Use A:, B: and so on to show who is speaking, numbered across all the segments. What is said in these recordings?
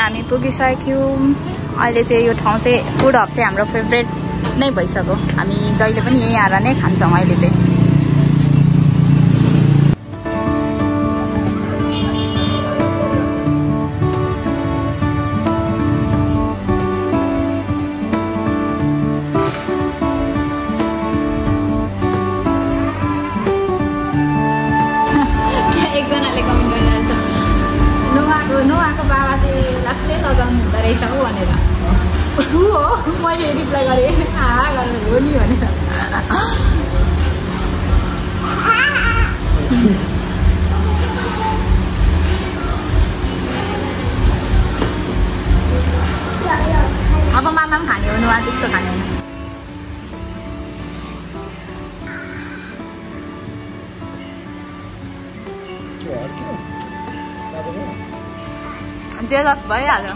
A: हामी पुगिसक्यौँ। अहिले चाहिँ यो ठाउँ चाहिँ फुड हब चाहिँ हाम्रो फेभरेट नै भइसक्यो। हामी जहिले पनि यहीँ आएर नै खान्छौँ अहिले चाहिँ। एकजनाले कमेन्ट गरिरहेछ नोआको बाबा चाहिँ लास्टै लजाउनु हुँदो रहेछ हो भनेर। हो मैले रिप्लाई गरेँ गरेर हो नि भनेर। अब मामा पनि खाने हो नोआ त्यस्तो खाने होइन। जेलस भइहाल्यो।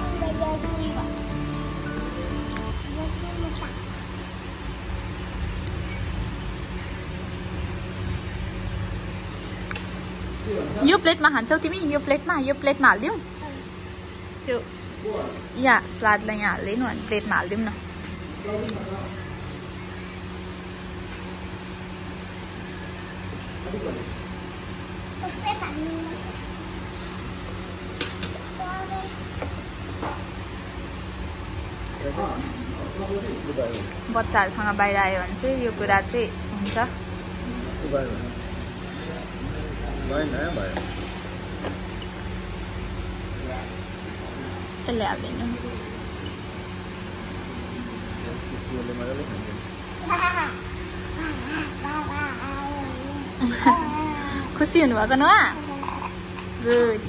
A: यो प्लेटमा खान्छौ तिमी? यो प्लेटमा हालिदिउँ? त्यो यहाँ सलादलाई यहाँ हालिदिनु अनि प्लेटमा हालिदिउँ न। बच्चाहरूसँग बाहिर आयो भने चाहिँ यो कुरा चाहिँ हुन्छ। यसले हालिदिनु। खुसी हुनुभएको न? गुड।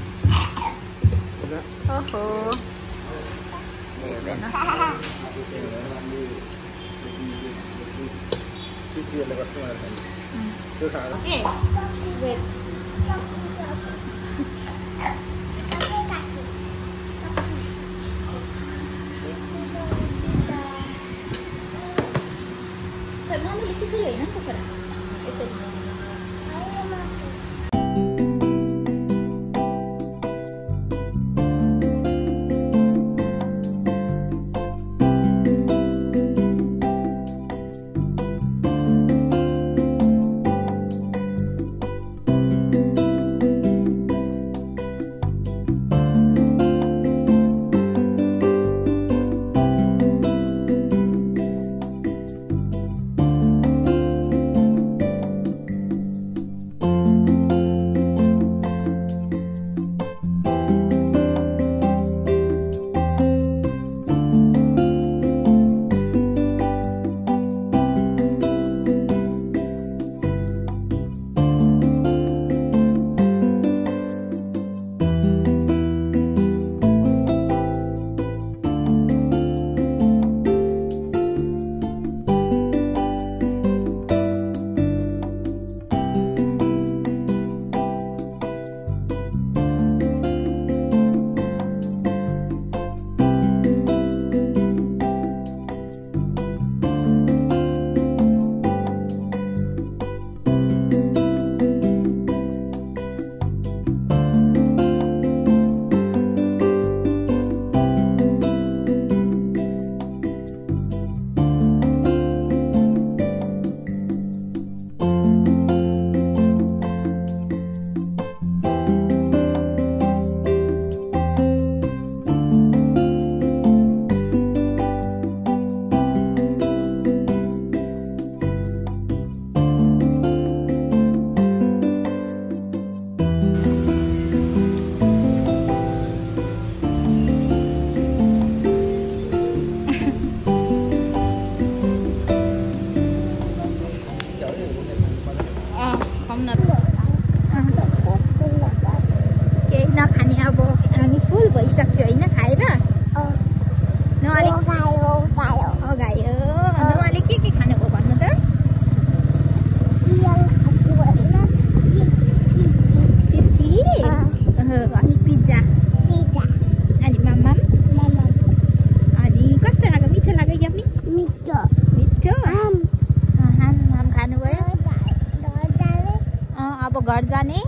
A: ओहो हुँदैन। मम्मीले त्यसरी होइन नि त छोरा, यसरी। अब घर जाने